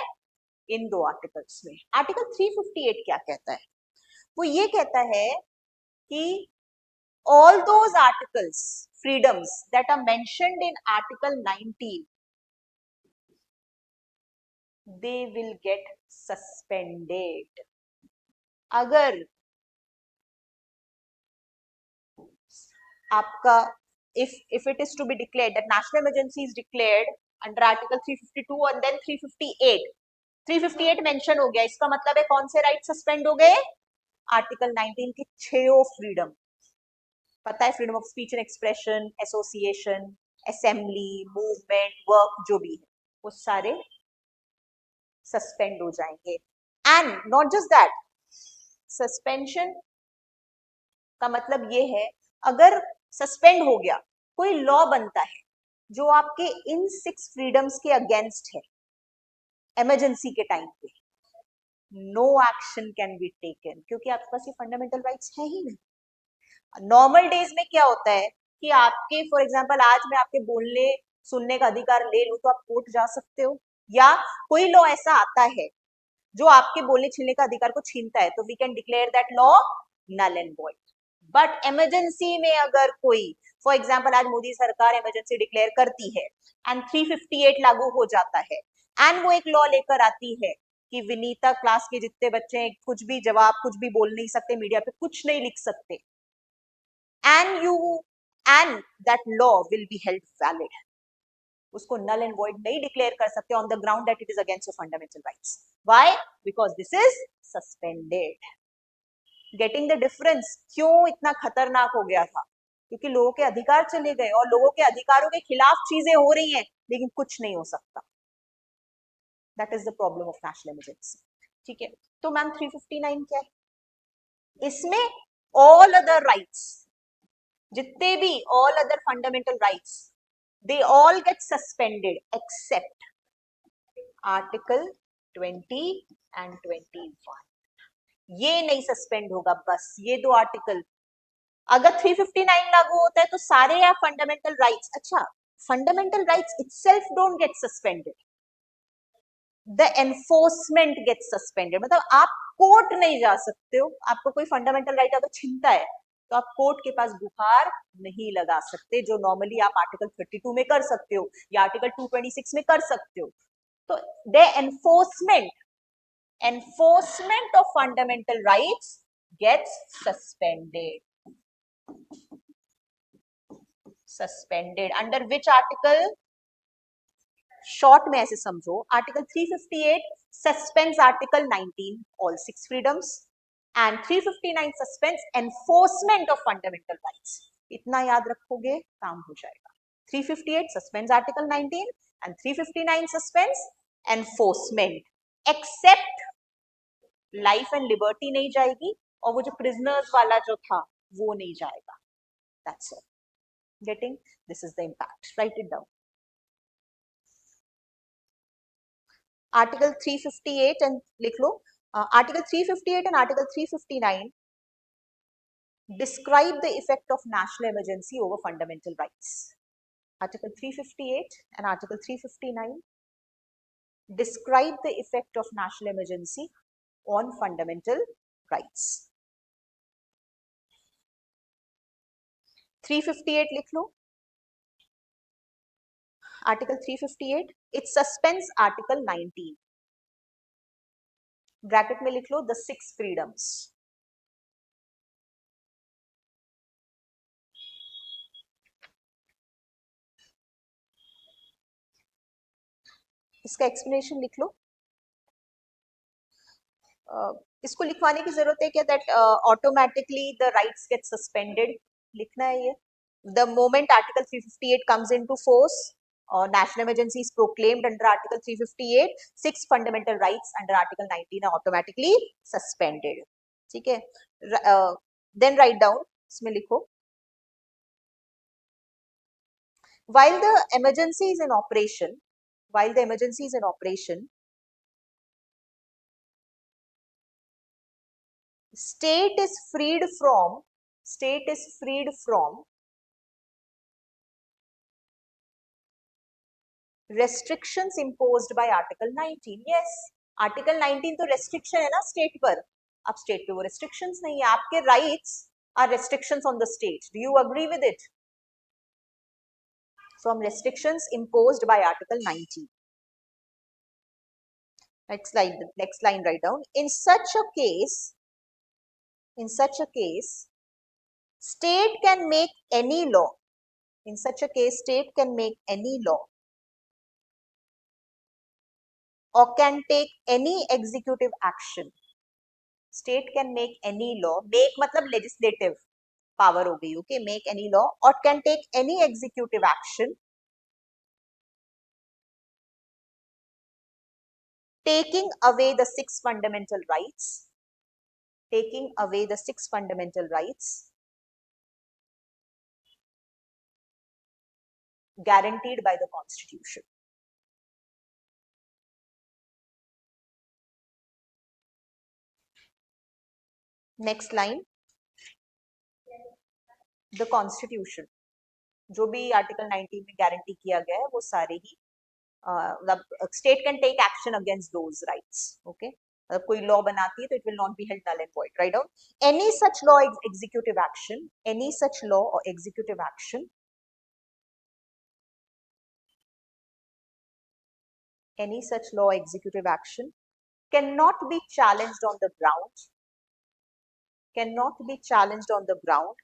इन दो आर्टिकल्स में। आर्टिकल 358 क्या कहता है? वो ये कहता है कि all those articles, freedoms that are mentioned in article 19, they will get suspended। अगर आपका if it is to be declared that national emergency is declared under article 352 और देन 358 358 मेंशन हो गया, इसका मतलब है कौन से राइट सस्पेंड हो गए? आर्टिकल 19 के 6 फ्रीडम, पता है, freedom of speech and expression, association, assembly, movement, work, जो भी है वो सारे सस्पेंड हो जाएंगे। And not just that, suspension का मतलब ये है, अगर सस्पेंड हो गया, कोई लॉ बनता है जो आपके इन 6 फ्रीडम्स के अगेंस्ट है, इमरजेंसी के टाइम पे no action can be taken, क्योंकि आपके पास ये फंडामेंटल राइट्स है ही नहीं। नॉर्मल डेज में क्या होता है कि आपके, फॉर एग्जांपल, आज मैं आपके बोलने सुनने का अधिकार ले लूं तो आप कोर्ट जा सकते हो, या कोई लॉ ऐसा आता है जो आपके बोलने छीनने का अधिकार को छीनता है, तो we can declare that law null and void. But emergency में अगर कोई, फॉर एग्जाम्पल आज मोदी सरकार इमरजेंसी डिक्लेयर करती है एंड 358 लागू हो जाता है, एंड वो एक लॉ लेकर आती है कि विनीता क्लास के जितने बच्चे कुछ भी जवाब, कुछ भी बोल नहीं सकते, मीडिया पे कुछ नहीं लिख सकते, and you and that law will be held valid, उसको नल एंड वॉइड नहीं डिक्लेयर कर सकते on the ground that it is against your fundamental rights. Why? Because this is suspended. Getting the difference? क्यों इतना खतरनाक हो गया था? क्योंकि लोगों के अधिकार चले गए और लोगों के अधिकारों के खिलाफ चीजें हो रही हैं, लेकिन कुछ नहीं हो सकता। That is the problem of national emergency. ठीक है, तो मैम 359 क्या है? इसमें ऑल अदर राइट्स, जितने भी all other fundamental rights, they all get suspended except article 20 and 21। ये नहीं सस्पेंड होगा, बस ये दो आर्टिकल। अगर 359 लागू होता है तो सारे या फंडामेंटल राइट्स, अच्छा, fundamental rights itself don't get suspended, the enforcement get suspended. मतलब आप कोर्ट नहीं जा सकते हो, आपको कोई फंडामेंटल राइट अगर छीनता है तो आप कोर्ट के पास गुहार नहीं लगा सकते, जो नॉर्मली आप आर्टिकल 32 में कर सकते हो या आर्टिकल 226 में कर सकते हो। तो the enforcement of fundamental rights gets suspended under which article? Short में ऐसे समझो, article 358 suspends article 19 all 6 freedoms, and 359 suspends enforcement of fundamental rights. इतना याद रखोगे, काम हो जाएगा। 358 suspends article 19 and 359 suspends enforcement, except life and liberty नहीं जाएगी, और वो जो प्रिजनर्स वाला जो था वो नहीं जाएगा। That's all. Getting? This is the impact, right it down. Article 358 and लिख लो, article 358 and article 359 describe the effect of national emergency over fundamental rights. Article 358 and article 359 describe the effect of national emergency on fundamental rights. 358 लिख लो, article 358 it suspends article 19, bracket में लिख लो the 6 freedoms. इसका explanation लिख लो। इसको लिखवाने की जरूरत है क्या? That automatically the rights get suspended, लिखना है ये। The moment article 358 comes into force, national emergency is proclaimed under article 358, 6 fundamental rights under article 19 are automatically suspended. ठीक है, then write down, इसमें लिखो, while the emergency is in operation, while the emergency is in operation, state is freed from restrictions imposed by article 19. yes, article 19 तो restriction है ना state पर, अब state पे वो restrictions नहीं है, आपके rights are restrictions on the state. do you agree with it? from restrictions imposed by article 19. next line write down, in such a case state can make any law, in such a case state can make any law or can take any executive action. State can make any law. Make मतलब legislative power हो गई. Okay, make any law or can take any executive action taking away the six fundamental rights. Taking away the six fundamental rights guaranteed by the Constitution. Next line, the Constitution. जो भी article 19 में guarantee किया गया है वो सारे ही state can take action against those rights. Okay, कोई लॉ बनाती है तो it will not be held null and void. Write down any such law executive action, any such law or executive action, any such law executive action cannot be challenged on the ground, cannot be challenged on the ground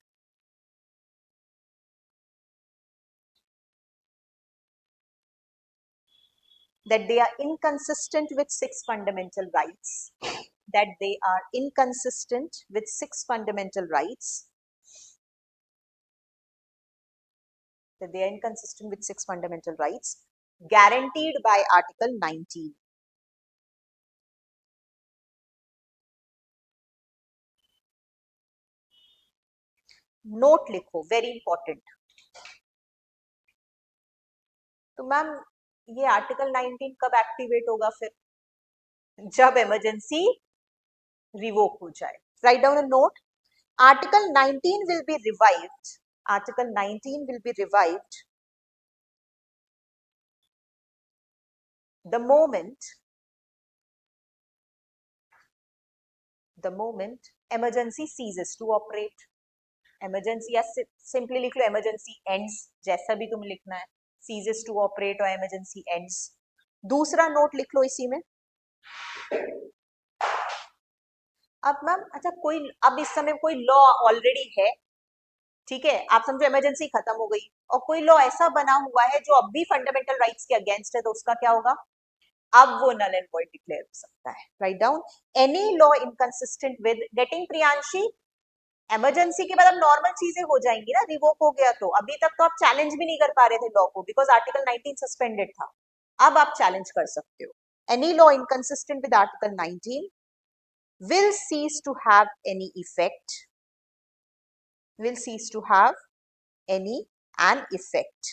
that they are inconsistent with six fundamental rights, that they are inconsistent with six fundamental rights, that they are inconsistent with six fundamental rights guaranteed by Article 19. Note लिखो, very important. तो ma'am ये article 19 कब activate होगा? फिर जब emergency revoke हो जाए. Write down a note. Article 19 will be revived. Article 19 will be revived the moment emergency ceases to operate. Emergency या simply लिख लो emergency ends, जैसा भी तुम लिखना है, ceases to operate और emergency ends. दूसरा नोट लिख लो इसी में. अब मैम अच्छा कोई अब इस समय कोई लॉ ऑलरेडी है, ठीक है, आप समझो इमरजेंसी खत्म हो गई और कोई लॉ ऐसा बना हुआ है जो अब भी फंडामेंटल राइट्स के अगेंस्ट है, तो उसका क्या होगा? अब वो नल एंड वॉइड डिक्लेयर हो सकता है. Right down any law inconsistent with getting Priyanshi. Emergency के बाद अब नॉर्मल चीजें हो जाएंगी ना, रिवोक हो गया तो अभी तक तो आप चैलेंज भी नहीं कर पा रहे थे लॉ को बिकॉज आर्टिकल 19 सस्पेंडेड था. अब आप चैलेंज कर सकते हो. Any law inconsistent with article 19 will cease to have any effect, will cease to have any an effect.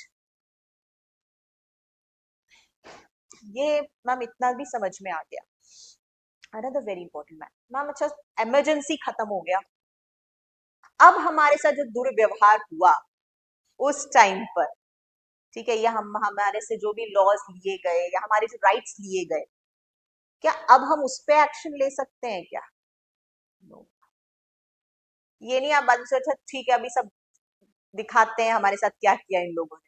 ये मैम इतना भी समझ में आ गया. अनदर वेरी इंपॉर्टेंट मैम, अच्छा इमरजेंसी खत्म हो गया, अब हमारे साथ जो दुर्व्यवहार हुआ उस टाइम पर, ठीक है, या हम हमारे से जो भी लॉज लिए गए या हमारे जो राइट्स लिए गए, क्या अब हम उस पे एक्शन ले सकते हैं क्या? no. ये नहीं आप बाद में अच्छा ठीक है अभी सब दिखाते हैं हमारे साथ क्या किया इन लोगों ने.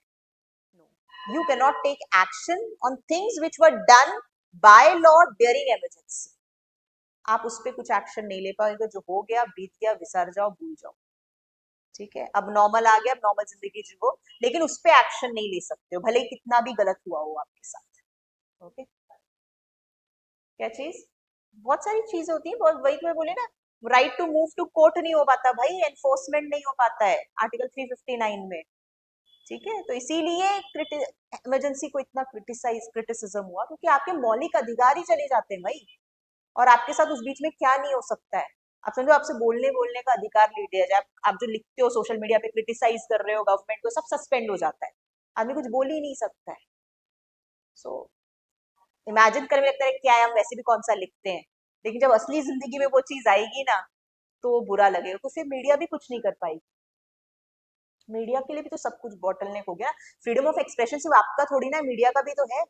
You cannot take action on things which were done by law during emergency. आप उस पर कुछ एक्शन नहीं ले पाओगे. जो हो गया बीत गया, विसर जाओ, भूल जाओ. ठीक है, अब नॉर्मल आ गया, अब नॉर्मल जिंदगी जियो, लेकिन उस पर एक्शन नहीं ले सकते हो भले ही कितना भी गलत हुआ हो आपके साथ. ओके, क्या चीज? बहुत सारी चीजें होती है. बहुत वही तो मैं बोले ना, right to move to court नहीं हो पाता भाई, एनफोर्समेंट नहीं हो पाता है आर्टिकल 359 में. ठीक है, तो इसीलिए इमरजेंसी को इतना क्रिटिसिज्म हुआ क्योंकि आपके मौलिक अधिकार ही चले जाते हैं भाई, और आपके साथ उस बीच में क्या नहीं हो सकता है. आप समझो आपसे बोलने बोलने का अधिकार ले लिया जाए, आप जो लिखते हो सोशल मीडिया पे क्रिटिसाइज कर रहे हो गवर्नमेंट को, सब सस्पेंड हो जाता है, आदमी कुछ बोल ही नहीं सकता है. सो इमेजिन करने लगता है क्या है, हम वैसे भी कौन सा लिखते हैं, लेकिन जब असली जिंदगी में वो चीज आएगी ना तो बुरा लगेगा. तो फिर मीडिया भी कुछ नहीं कर पाएगी. मीडिया के लिए भी तो सब कुछ बॉटलनेक हो गया. फ्रीडम ऑफ एक्सप्रेशन सिर्फ आपका थोड़ी ना, मीडिया का भी तो है.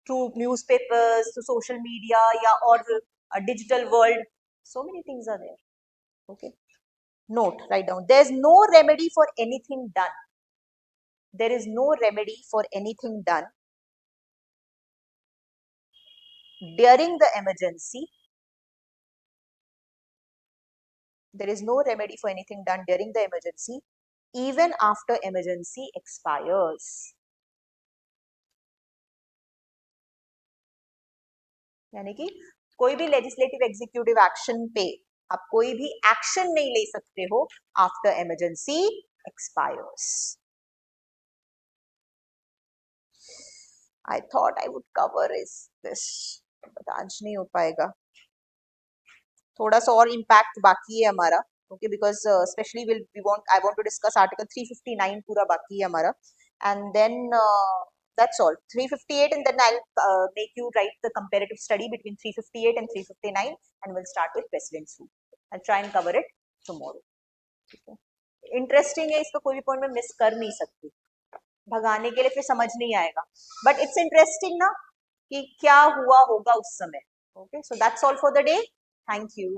Through newspapers, through social media या और digital world, so many things are there. Okay, note, write down, there is no remedy for anything done, there is no remedy for anything done during the emergency, there is no remedy for anything done during the emergency even after emergency expires. यानी कि कोई भी legislative executive action पे आप कोई भी action नहीं ले सकते हो after emergency expires. I thought I would cover is this, but आज नहीं हो पाएगा. थोड़ा सा और इम्पैक्ट बाकी है हमारा, okay, because specially will we want I want to discuss article 359 पूरा बाकी है हमारा, and then that's all. 358, and then I'll make you write the comparative study between 358 and 359, and we'll start with precedents rule. I'll try and cover it tomorrow. Interesting है, इसको कोई भी point में miss कर नहीं सकती, भगाने के लिए फिर समझ नहीं आएगा, बट इट्स इंटरेस्टिंग ना कि क्या हुआ होगा उस समय. Okay, so that's all for the day. Thank you.